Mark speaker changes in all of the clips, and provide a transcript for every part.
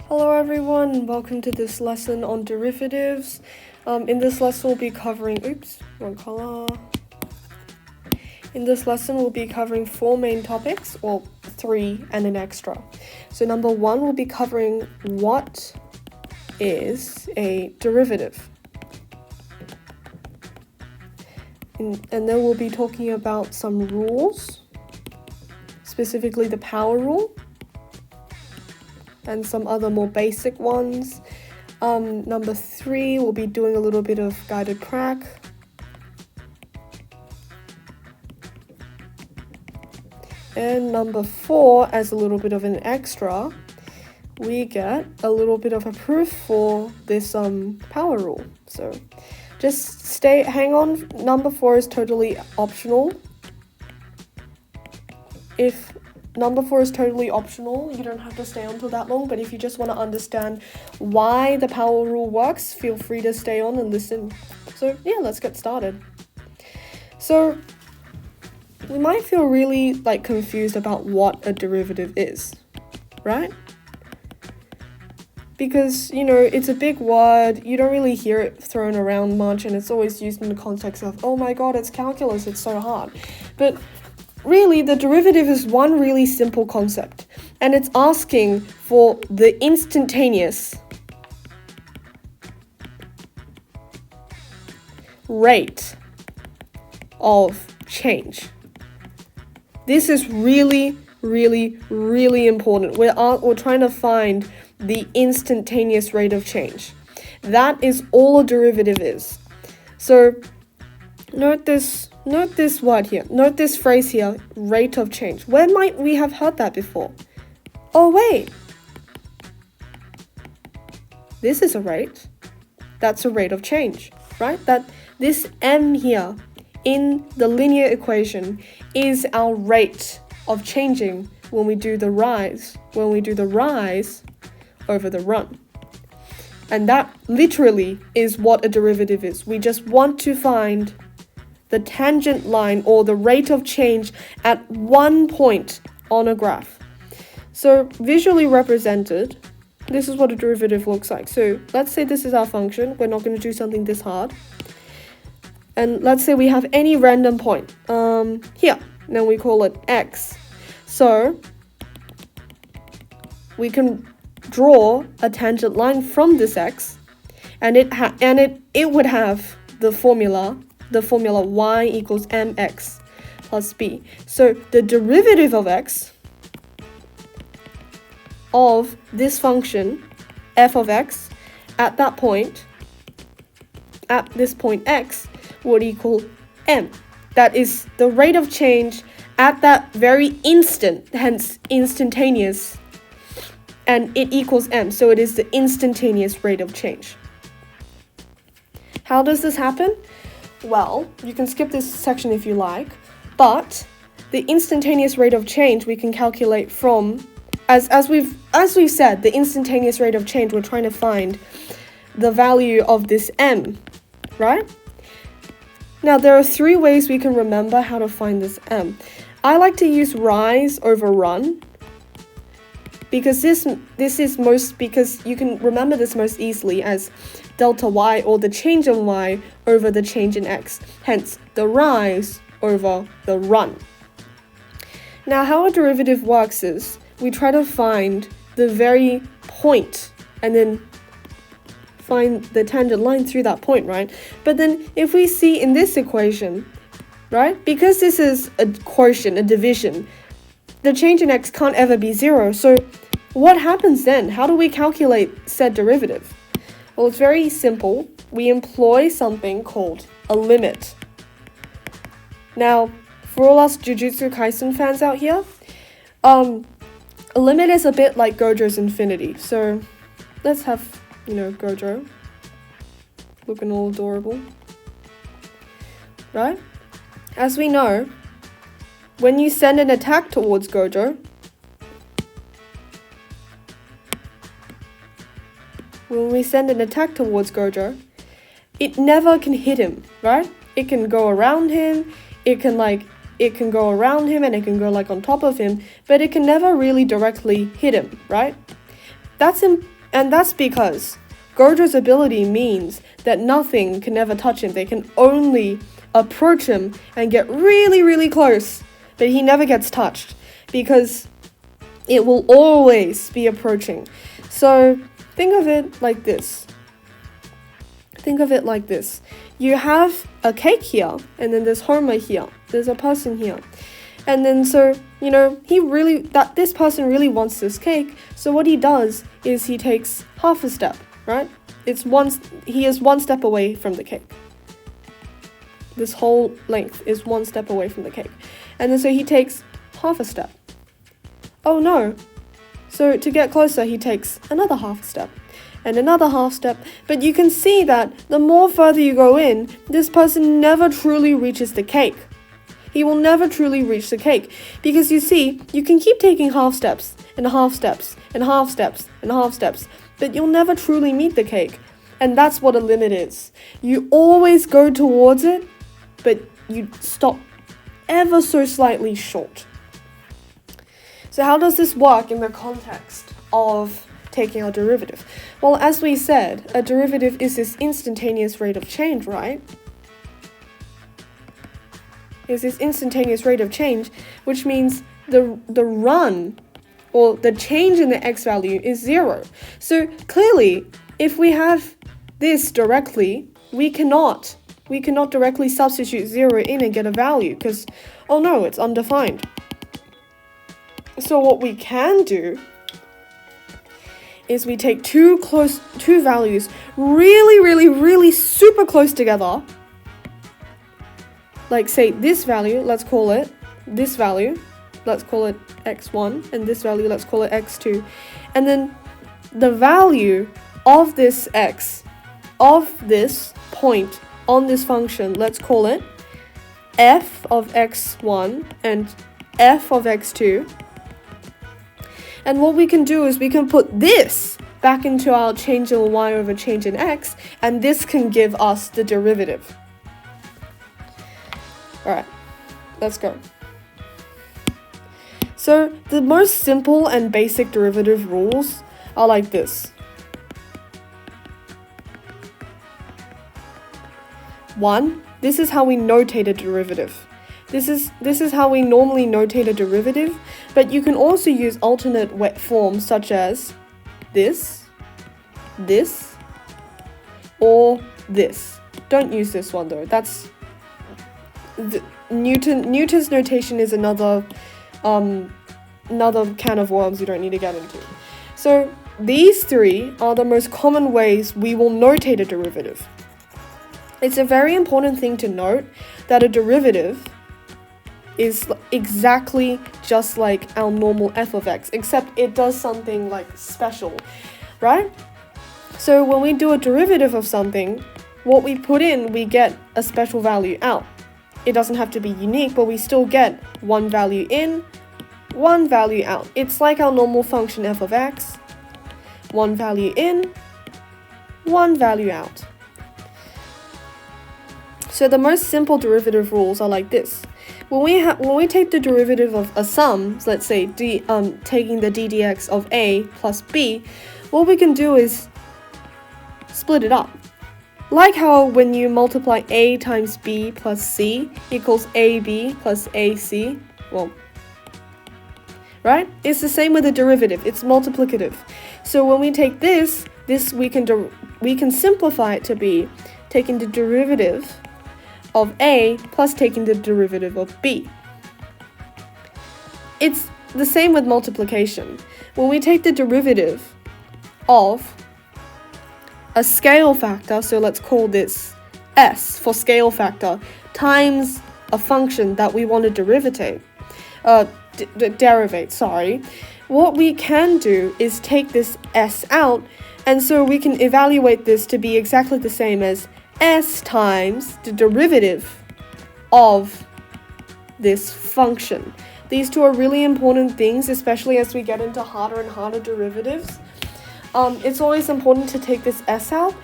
Speaker 1: Hello everyone, welcome to this lesson on derivatives. In this lesson we'll be covering, wrong color. In this lesson we'll be covering 4 main topics, or 3 and an extra. So number 1 we'll be covering what is a derivative. And then we'll be talking about some rules, specifically the power rule, and some other more basic ones. Number 3, we'll be doing a little bit of guided prac. And number 4, as a little bit of an extra, we get a little bit of a proof for this power rule. So just hang on. Number 4 is totally optional. If number 4 is totally optional, you don't have to stay on till that long, but if you just want to understand why the power rule works, feel free to stay on and listen. So yeah, let's get started. So we might feel really confused about what a derivative is, right? Because, it's a big word, you don't really hear it thrown around much, and it's always used in the context of, oh my god, it's calculus, it's so hard. But really, the derivative is one really simple concept, and it's asking for the instantaneous rate of change. This is really, really, really important. We're trying to find the instantaneous rate of change. That is all a derivative is. So note this word here. Note this phrase here, rate of change. Where might we have heard that before? Oh wait. This is a rate. That's a rate of change, right? That this m here in the linear equation is our rate of changing when we do the rise over the run. And that literally is what a derivative is. We just want to find the tangent line or the rate of change at one point on a graph. So visually represented, this is what a derivative looks like. So let's say this is our function. We're not going to do something this hard. And let's say we have any random point here. Then we call it x. So we can draw a tangent line from this x, and it would have the formula y equals mx plus b. So the derivative of x of this function f of x at this point x would equal m. That is the rate of change at that very instant, hence instantaneous, and it equals m, so it is the instantaneous rate of change. How does this happen? Well, you can skip this section if you like, but the instantaneous rate of change we can calculate from, as we've said, the instantaneous rate of change, we're trying to find the value of this m, right? Now, there are 3 ways we can remember how to find this m. I like to use rise over run, because because you can remember this most easily as delta y, or the change in y over the change in x, hence the rise over the run. Now, how a derivative works is we try to find the very point and then find the tangent line through that point, right? But then if we see in this equation, right, because this is a quotient, a division, the change in x can't ever be 0. So what happens then? How do we calculate said derivative? Well, it's very simple. We employ something called a limit. Now, for all us Jujutsu Kaisen fans out here, a limit is a bit like Gojo's infinity. So let's have, Gojo looking all adorable, right? As we know, when you send an attack towards Gojo, it never can hit him, right? It can go around him, it can go around him, and it can go on top of him, but it can never really directly hit him, right? That's And that's because Gojo's ability means that nothing can ever touch him. They can only approach him and get really, really close, but he never gets touched because it will always be approaching. So think of it like this. You have a cake here, and then there's Homer here. There's a person here. And then so, this person really wants this cake. So what he does is he takes half a step, right? He is one step away from the cake. This whole length is one step away from the cake. And then so he takes half a step. Oh no. So to get closer, he takes another half step. And another half step. But you can see that the more further you go in, this person never truly reaches the cake. He will never truly reach the cake. Because you see, you can keep taking half steps, and half steps, and half steps, and half steps, but you'll never truly meet the cake. And that's what a limit is. You always go towards it, but you stop ever so slightly short. So how does this work in the context of taking our derivative? Well, as we said, a derivative is this instantaneous rate of change, right? Is this instantaneous rate of change, which means the run or the change in the x value is 0. So clearly, if we have this directly, we cannot directly substitute 0 in and get a value because, oh no, it's undefined. So what we can do is we take two values really, really, really super close together. Like say this value, let's call it this value. Let's call it x1, and this value, let's call it x2. And then the value of this x, of this point on this function, let's call it f of x1 and f of x2. And what we can do is we can put this back into our change in y over change in x, and this can give us the derivative. Alright, let's go. So the most simple and basic derivative rules are like this. 1, this is how we notate a derivative. This is how we normally notate a derivative, but you can also use alternate forms such as this, or this. Don't use this one though. That's Newton's notation is another can of worms you don't need to get into. So these three are the most common ways we will notate a derivative. It's a very important thing to note that a derivative is exactly just like our normal f of x, except it does something like special, right? So when we do a derivative of something, what we put in, we get a special value out. It doesn't have to be unique, but we still get one value in, one value out. It's like our normal function f of x, one value in, one value out. So the most simple derivative rules are like this. When we take the derivative of a sum, let's say taking the d dx of a plus b, what we can do is split it up. Like how when you multiply a times b plus c equals ab plus ac, well, right? It's the same with the derivative, it's multiplicative. So when we take this we can simplify it to be taking the derivative of a plus taking the derivative of b. It's the same with multiplication. When we take the derivative of a scale factor, so let's call this s for scale factor, times a function that we want to derivate, what we can do is take this s out, and so we can evaluate this to be exactly the same as s times the derivative of this function. These two are really important things, especially as we get into harder and harder derivatives. It's always important to take this s out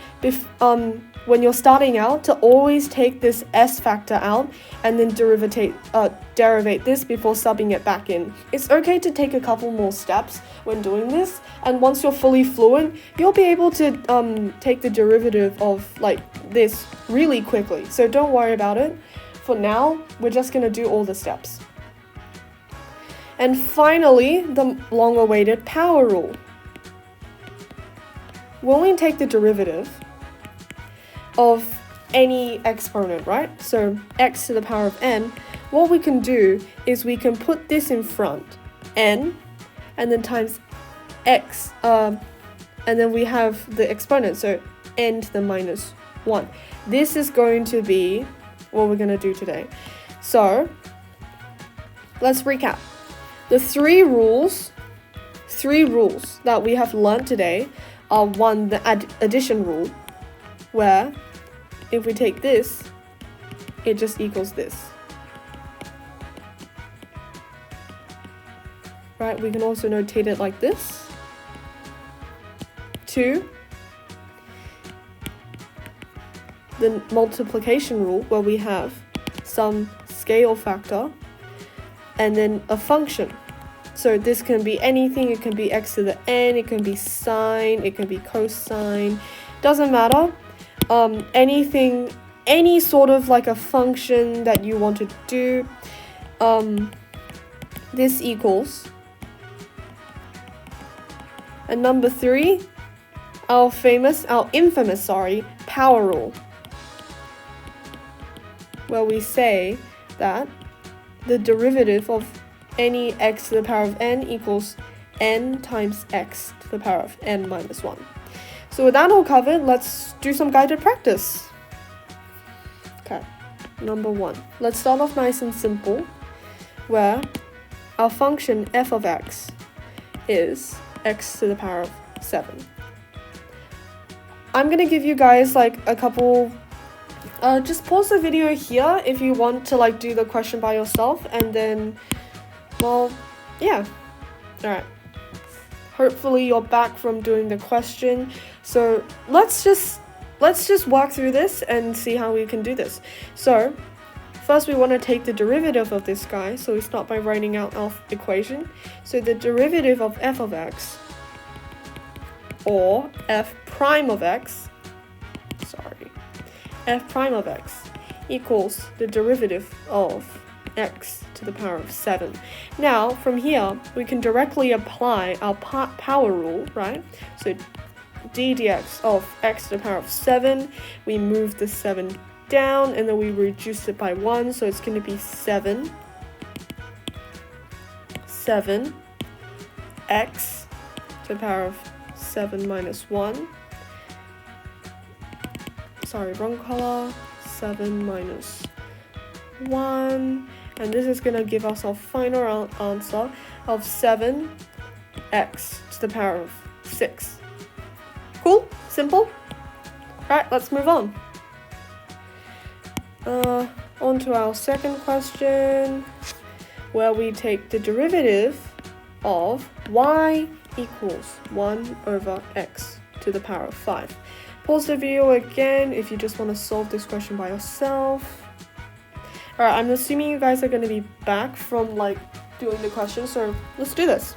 Speaker 1: when you're starting out, to always take this s factor out and then derivate this before subbing it back in. It's okay to take a couple more steps when doing this, and once you're fully fluent, you'll be able to take the derivative of like this really quickly. So don't worry about it. For now, we're just gonna do all the steps. And finally, the long-awaited power rule. When we take the derivative of any exponent, right? So x to the power of n, what we can do is we can put this in front, n, and then times x, and then we have the exponent, so n to the minus 1. This is going to be what we're going to do today. So let's recap. The three rules that we have learned today are: one, the addition rule, where if we take this, it just equals this. Right, we can also notate it like this. 2, the multiplication rule, where we have some scale factor and then a function. So this can be anything. It can be x to the n, it can be sine, it can be cosine, doesn't matter. Any sort of like a function that you want to do, this equals. And number 3, our infamous power rule, where we say that the derivative of any x to the power of n equals n times x to the power of n minus 1. So with that all covered, let's do some guided practice. Okay, number 1. Let's start off nice and simple, where our function f of x is x to the power of 7. I'm gonna give you guys like a couple, just pause the video here if you want to like do the question by yourself, and then, well, yeah, alright. Hopefully you're back from doing the question. So let's just work through this and see how we can do this. So first we want to take the derivative of this guy. So we start by writing out our equation. So the derivative of f of x, or f prime of x, f prime of x equals the derivative of x to the power of 7. Now, from here, we can directly apply our power rule, right? So d dx of x to the power of 7, we move the 7 down, and then we reduce it by 1, so it's going to be 7 x to the power of 7 minus 1. Sorry, wrong color. 7 minus 1. And this is going to give us our final answer of 7x to the power of 6. Cool? Simple? Alright, let's move on. On to our second question, where we take the derivative of y equals 1 over x to the power of 5. Pause the video again if you just want to solve this question by yourself. Alright, I'm assuming you guys are going to be back from like doing the question, so let's do this.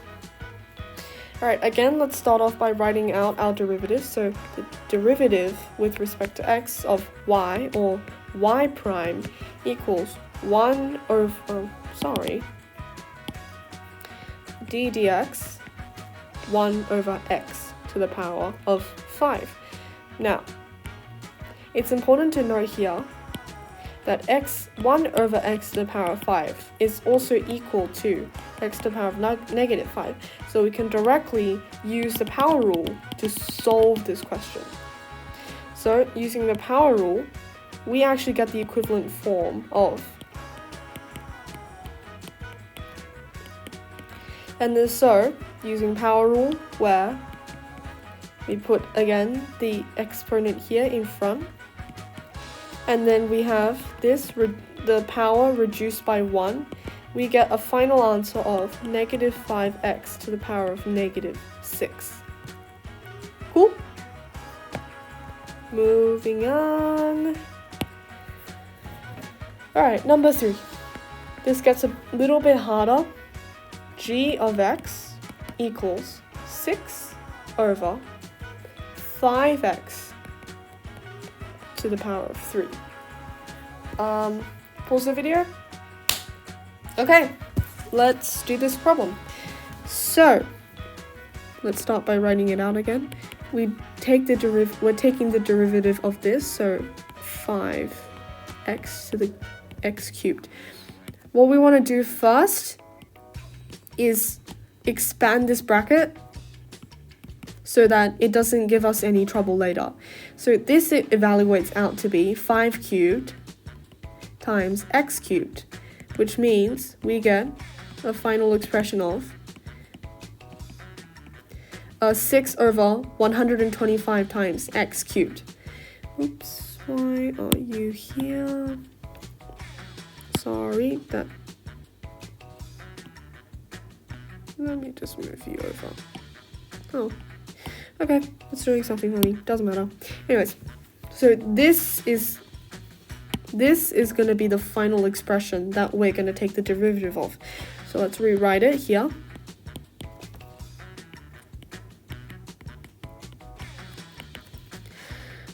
Speaker 1: Alright, again, let's start off by writing out our derivative. So the derivative with respect to x of y, or y prime, equals 1 over, d dx 1 over x to the power of 5. Now, it's important to note here that 1 over x to the power of 5 is also equal to x to the power of negative 5. So we can directly use the power rule to solve this question. So using the power rule, we actually get the equivalent form of, and then so using power rule, where we put again the exponent here in front, and then we have this, the power reduced by 1, we get a final answer of negative 5x to the power of negative 6. Cool? Moving on. Alright, number 3. This gets a little bit harder. G of x equals 6 over 5x to the power of 3. Pause the video. Okay, let's do this problem. So, let's start by writing it out again. We're taking the derivative of this, so 5x to the x cubed. What we want to do first is expand this bracket so that it doesn't give us any trouble later. So this evaluates out to be 5 cubed times x cubed, which means we get a final expression of 6 over 125 times x cubed. Oops, why are you here? Sorry, that... Let me just move you over. Oh, okay, it's doing something funny, doesn't matter. Anyways, so this is going to be the final expression that we're going to take the derivative of. So let's rewrite it here.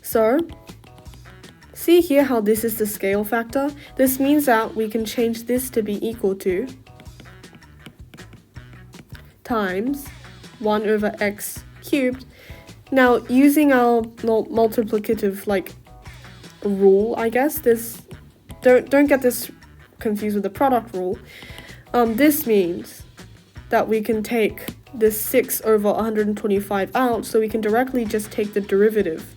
Speaker 1: So, see here how this is the scale factor? This means that we can change this to be equal to times 1 over x cubed. Now, using our multiplicative rule, I guess, don't get this confused with the product rule. This means that we can take this 6 over 125 out, so we can directly just take the derivative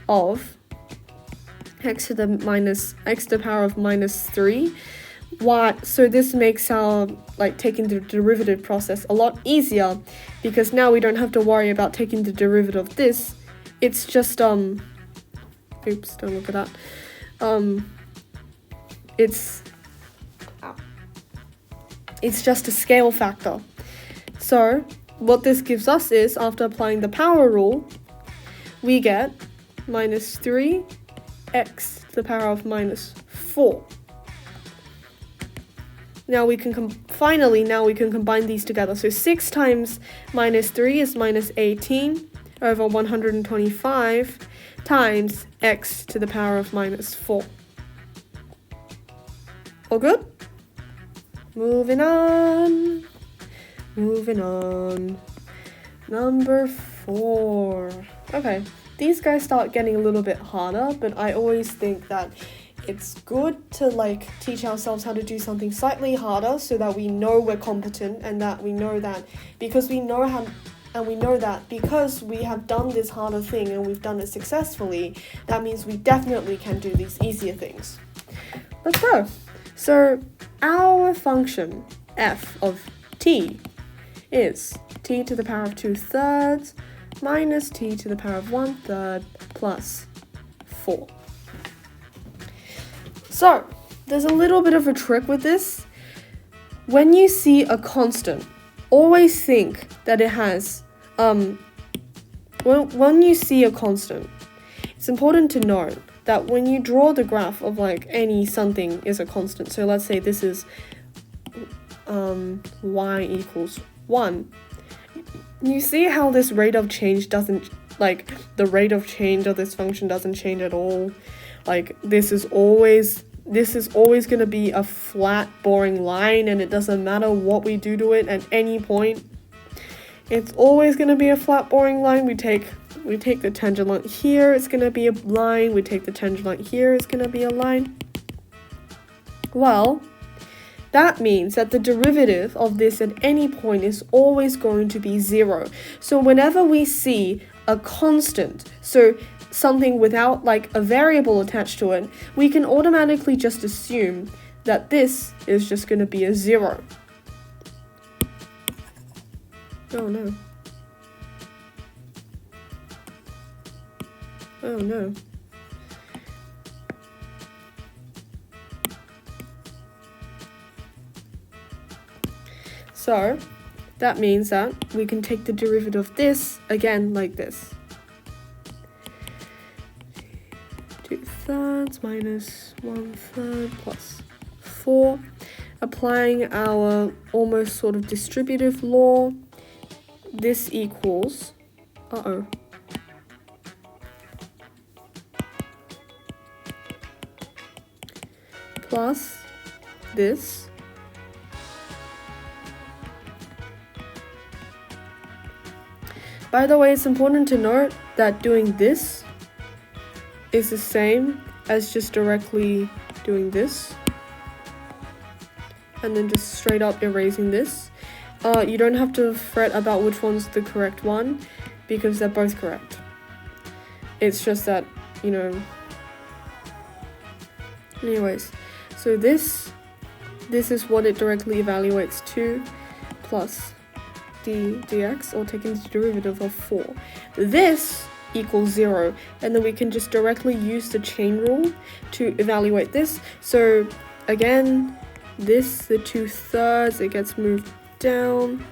Speaker 1: of x to the power of minus 3. So this makes our taking the derivative process a lot easier, because now we don't have to worry about taking the derivative of this. It's just oops, don't look at that. It's just a scale factor. So what this gives us is, after applying the power rule, we get minus 3x to the power of minus 4. Now we can finally combine these together. So 6 times minus 3 is minus 18 over 125 times x to the power of minus 4. All good? Moving on. Number 4. Okay, these guys start getting a little bit harder, but I always think that it's good to teach ourselves how to do something slightly harder, so that we know we're competent, and that we know that because we have done this harder thing and we've done it successfully, that means we definitely can do these easier things. Let's go. So our function f of t is t to the power of 2/3 minus t to the power of 1/3 plus 4. So, there's a little bit of a trick with this. When you see a constant, always think that it has, when you see a constant, it's important to know that when you draw the graph of any something is a constant, so let's say this is y equals 1, you see how this rate of change doesn't, the rate of change of this function doesn't change at all. This is always going to be a flat, boring line, and it doesn't matter what we do to it at any point. It's always going to be a flat, boring line. We take the tangent line here, it's going to be a line. We take the tangent line here, it's going to be a line. Well, that means that the derivative of this at any point is always going to be 0. So whenever we see a constant, so something without a variable attached to it, we can automatically just assume that this is just going to be a 0. Oh no. Oh no. So that means that we can take the derivative of this again like this. 2/3 minus 1/3 plus 4. Applying our almost sort of distributive law, this equals, plus this By the way, it's important to note that doing this is the same as just directly doing this and then just straight up erasing this. You don't have to fret about which one's the correct one because they're both correct. It's just that, you know. Anyways, so this is what it directly evaluates to, plus dx, or taking the derivative of 4. This equals 0, and then we can just directly use the chain rule to evaluate this. So again, this, the 2/3, it gets moved down.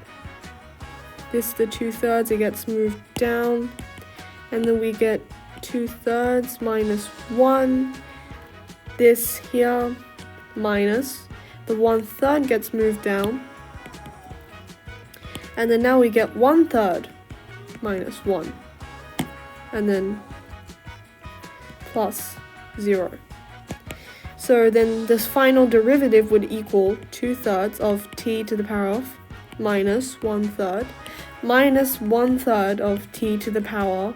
Speaker 1: This, the 2/3, it gets moved down. And then we get 2/3 minus 1. This here minus the 1/3 gets moved down. And then now we get 1/3 minus 1. And then plus 0. So then this final derivative would equal 2/3 of t to the power of minus 1/3 minus 1/3 of t to the power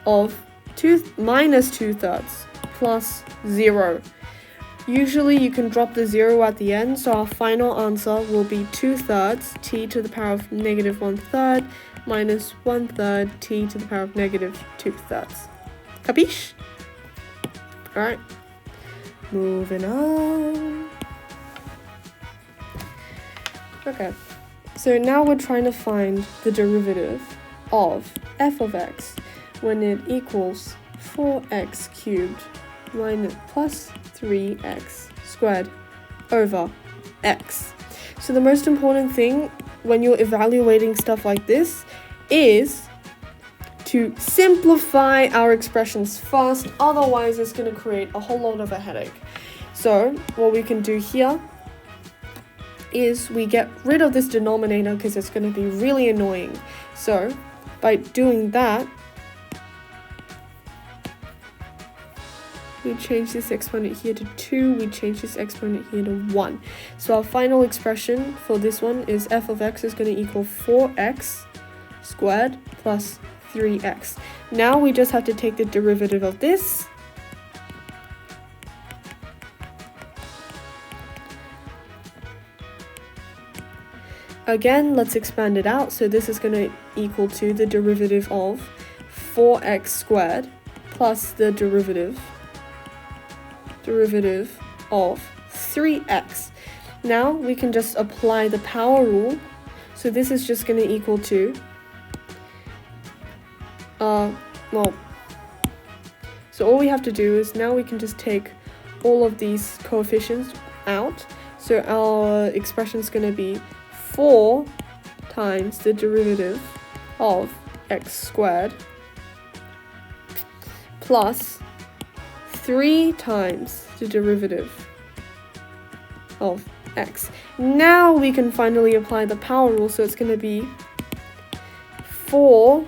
Speaker 1: of minus 2/3 plus 0. Usually you can drop the 0 at the end, so our final answer will be 2/3 t to the power of negative 1/3 minus 1/3 t to the power of negative 2/3. Capiche? Alright, moving on. Okay, so now we're trying to find the derivative of f of x when it equals 4x cubed minus plus 3x squared over x. So the most important thing when you're evaluating stuff like this is to simplify our expressions first, otherwise it's going to create a whole lot of a headache. So what we can do here is we get rid of this denominator because it's going to be really annoying. So by doing that, we change this exponent here to 2, we change this exponent here to 1. So our final expression for this one is f of x is going to equal 4x squared plus 3x. Now we just have to take the derivative of this. Again, let's expand it out. So this is going to equal to the derivative of 4x squared plus the derivative of 3x. Now we can just apply the power rule. So this is just going to equal to so all we have to do is now we can just take all of these coefficients out. So our expression is going to be 4 times the derivative of x squared plus 3 times the derivative of x. Now we can finally apply the power rule, so it's going to be 4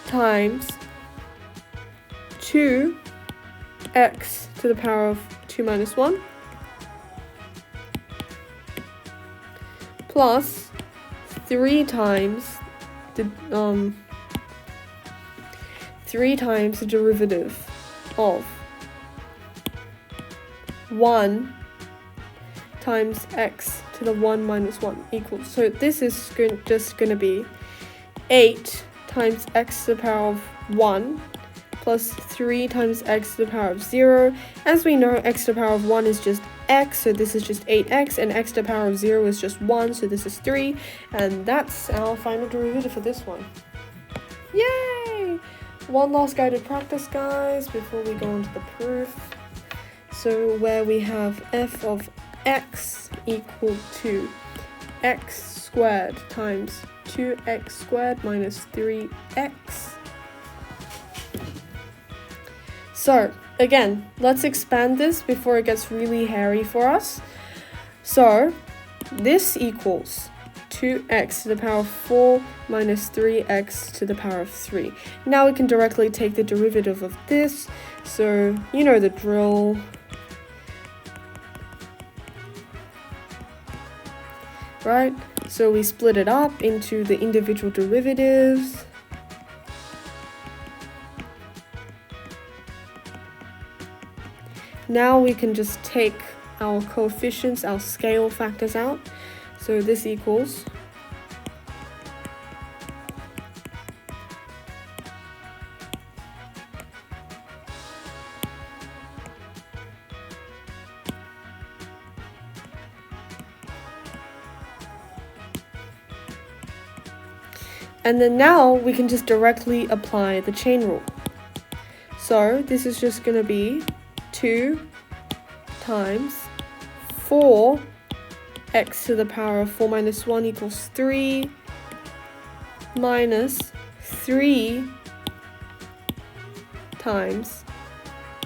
Speaker 1: times 2x to the power of 2 minus 1 plus 3 times the derivative of 1 times x to the 1 minus 1 equals. So this is just going to be 8 times x to the power of 1 plus 3 times x to the power of 0. As we know, x to the power of 1 is just x, so this is just 8x, and x to the power of 0 is just 1, so this is 3. And that's our final derivative for this one. Yay! One last guided practice, guys, before we go into the proof. So where we have f of x equal to x squared times 2x squared minus 3x. So again, let's expand this before it gets really hairy for us. So this equals 2x to the power of 4 minus 3x to the power of 3. Now we can directly take the derivative of this, so you know the drill. Right? So we split it up into the individual derivatives. Now we can just take our coefficients, our scale factors out. So this equals and then now we can just directly apply the chain rule. So this is just going to be 2 times 4 x to the power of 4 minus 1 equals 3 minus 3 times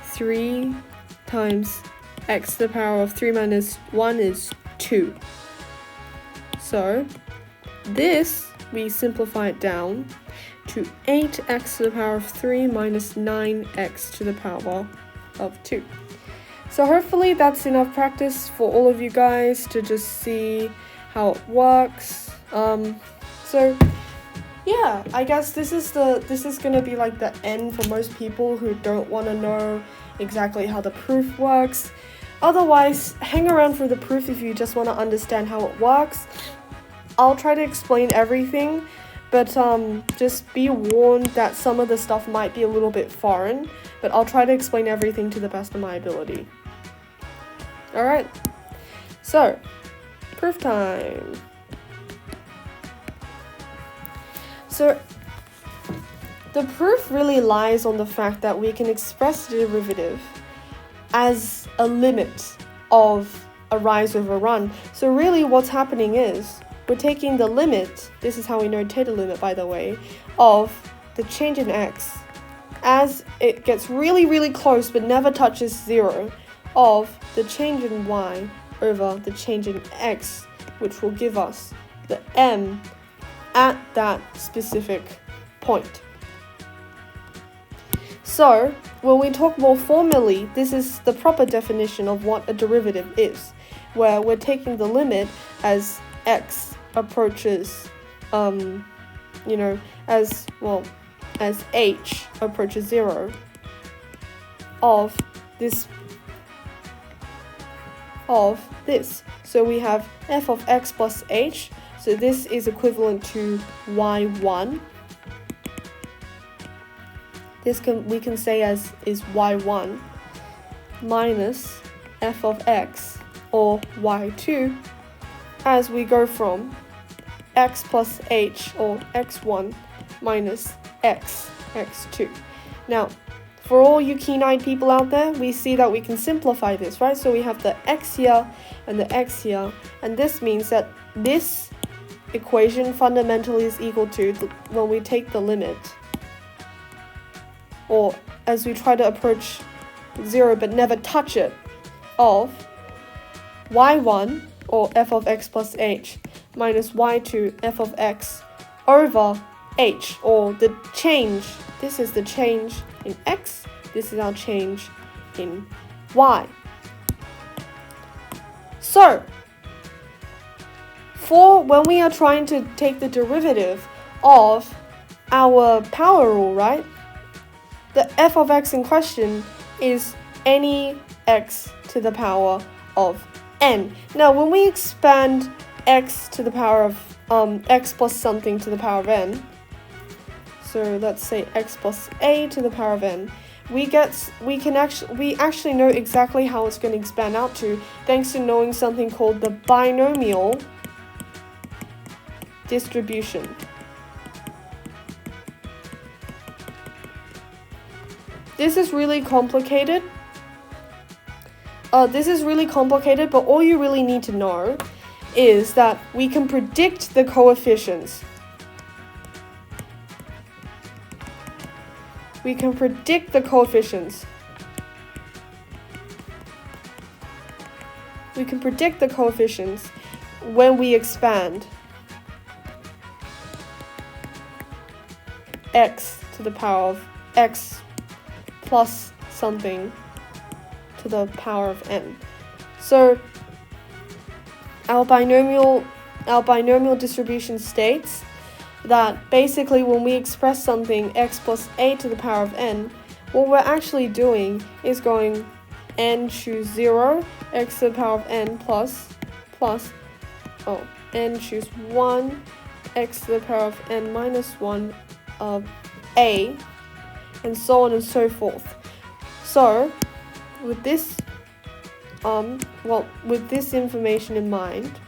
Speaker 1: 3 times x to the power of 3 minus 1 is 2. So this, we simplify it down to 8x to the power of 3 minus 9x to the power of 2. So hopefully that's enough practice for all of you guys to just see how it works. So yeah, I guess this is gonna be like the end for most people who don't want to know exactly how the proof works. Otherwise, hang around for the proof if you just want to understand how it works. I'll try to explain everything, but just be warned that some of the stuff might be a little bit foreign, but I'll try to explain everything to the best of my ability. Alright, so, proof time. So, the proof really lies on the fact that we can express the derivative as a limit of a rise over run. So really what's happening is, we're taking the limit, this is how we notate a limit by the way, of the change in x as it gets really, really close but never touches 0, of the change in y over the change in x, which will give us the m at that specific point. So, when we talk more formally, this is the proper definition of what a derivative is, where we're taking the limit as x approaches, as h approaches 0 of this. So we have f of x plus h, so this is equivalent to y1. We can say as is y1 minus f of x or y2 as we go from x plus h or x1 minus x2. Now, for all you keen-eyed people out there, we see that we can simplify this, right? So we have the x here and the x here, and this means that this equation fundamentally is equal to, when we take the limit, or as we try to approach 0 but never touch it, of y1 or f of x plus h minus y2 f of x over h, or the change. This is the change in x, this is our change in y. So, for when we are trying to take the derivative of our power rule, right? The f of x in question is any x to the power of n. Now, when we expand x to the power of x plus something to the power of n, so let's say x plus a to the power of n, we actually know exactly how it's going to expand out to, thanks to knowing something called the binomial distribution. This is really complicated. But all you really need to know is that we can predict the coefficients. We can predict the coefficients we can predict the coefficients when we expand x to the power of x plus something to the power of n. So our binomial distribution states that basically when we express something x plus a to the power of n, what we're actually doing is going n choose 0, x to the power of n n choose 1, x to the power of n minus 1 of a, and so on and so forth. So with this with this information in mind,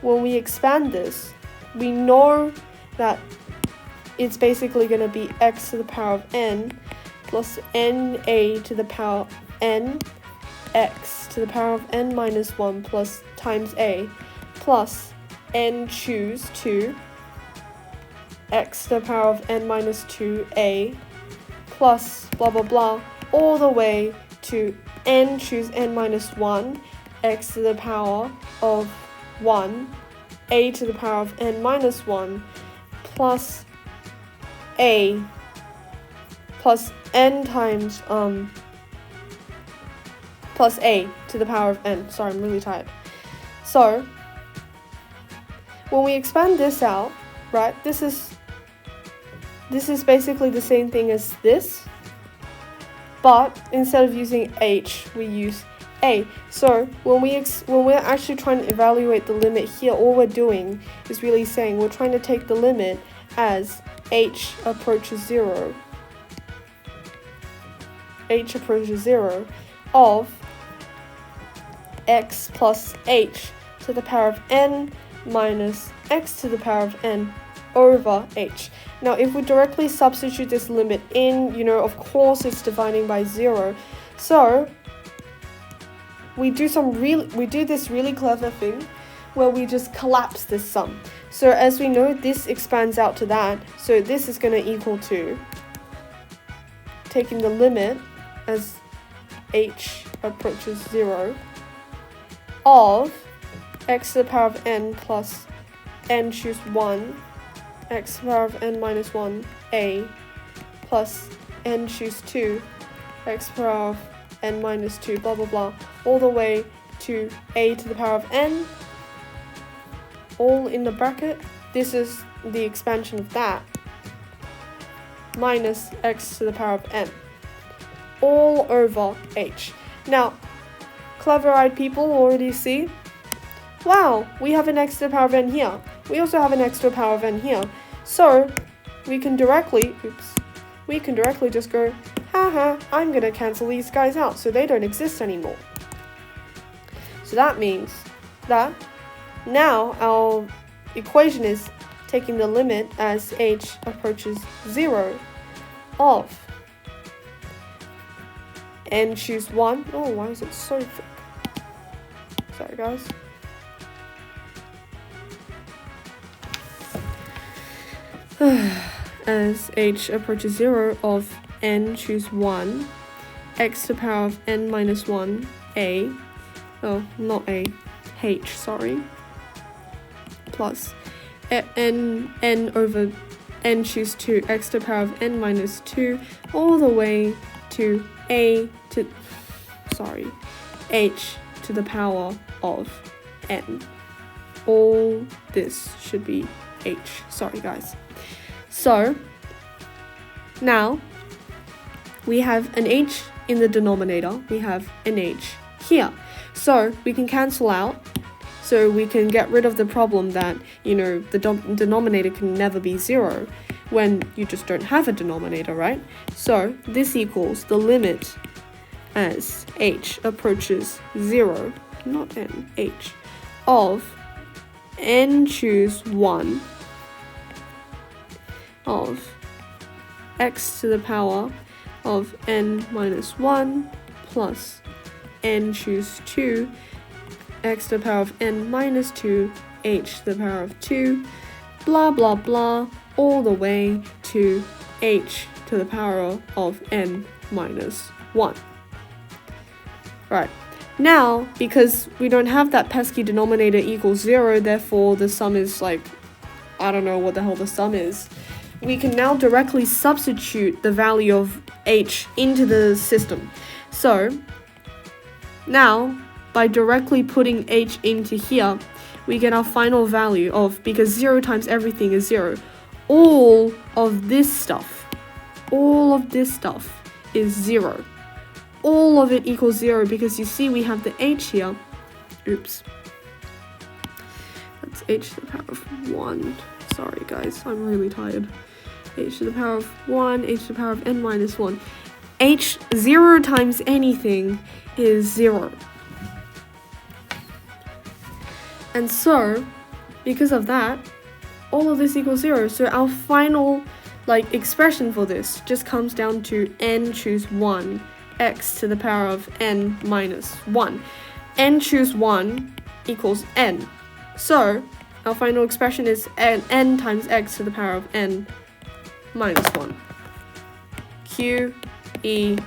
Speaker 1: when we expand this, we know that it's basically going to be x to the power of n plus na to the power n x to the power of n minus 1 plus times a plus n choose 2 x to the power of n minus 2a plus blah blah blah all the way to n choose n minus 1 x to the power of 1 a to the power of n minus 1 plus a plus n times plus a to the power of n. Sorry, I'm really tired. So when we expand this out, right, this is basically the same thing as this, but instead of using h, we use a. So when we're actually trying to evaluate the limit here, all we're doing is really saying we're trying to take the limit as h approaches 0. H approaches 0 of x plus h to the power of n minus x to the power of n over h. Now if we directly substitute this limit in, of course it's dividing by 0. So we do this really clever thing where we just collapse this sum. So as we know, this expands out to that, so this is going to equal to taking the limit as h approaches 0 of x to the power of n plus n choose 1 x to the power of n minus 1 a plus n choose 2 x to the power of n minus 2 blah blah blah all the way to a to the power of n, all in the bracket. This is the expansion of that, minus x to the power of n all over h. Now clever-eyed people already see, wow, we have an x to the power of n here, we also have an x to the power of n here, so we can directly just go, haha, I'm gonna cancel these guys out so they don't exist anymore. So that means that now our equation is taking the limit as h approaches 0 of n choose 1. Oh, why is it so thick? Sorry guys. As h approaches 0 of n choose 1 x to the power of n minus 1 a, oh not a, h, sorry, plus n over n choose 2 x to the power of n minus 2 all the way to h to the power of n. All this should be h, sorry guys. So now we have an h in the denominator, we have an h here, so we can cancel out, so we can get rid of the problem that the denominator can never be 0 when you just don't have a denominator, right? So this equals the limit as h approaches 0, not n, h, of n choose 1 of x to the power of n minus 1 plus n choose 2 x to the power of n minus 2 h to the power of 2 blah blah blah all the way to h to the power of n minus 1. Right, Now, because we don't have that pesky denominator equals 0, therefore the sum is like, I don't know what the hell the sum is. We can now directly substitute the value of h into the system. So now, by directly putting h into here, we get our final value of, because 0 times everything is 0, all of this stuff is 0. All of it equals 0 because you see we have the h here. Oops. That's h to the power of 1. Sorry guys, I'm really tired. H to the power of 1, h to the power of n minus 1. H 0 times anything is 0. And so, because of that, all of this equals 0. So our final expression for this just comes down to n choose 1, x to the power of n minus 1. N choose 1 equals n. So our final expression is n times x to the power of n minus 1. Q, E,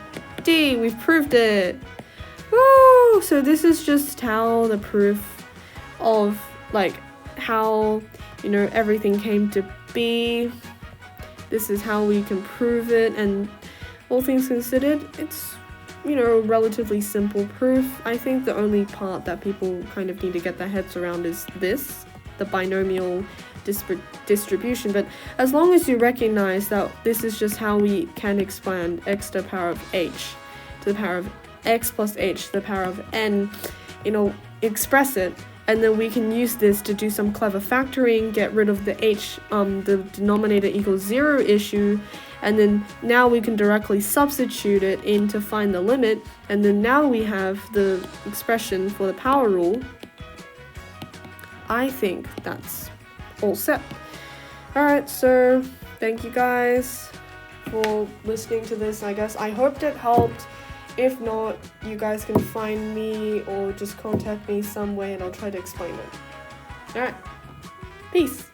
Speaker 1: D. We've proved it. Woo! So this is just how the proof of how everything came to be. This is how we can prove it, and all things considered, it's relatively simple proof. I think the only part that people kind of need to get their heads around is this, the binomial distribution. But as long as you recognize that this is just how we can expand x to the power of h to the power of x plus h to the power of n, express it, and then we can use this to do some clever factoring, get rid of the h, the denominator equals 0 issue, and then now we can directly substitute it in to find the limit, and then now we have the expression for the power rule. I think that's all set. Alright, so thank you guys for listening to this. I hoped it helped. If not, you guys can find me or just contact me some way and I'll try to explain it. Alright, peace.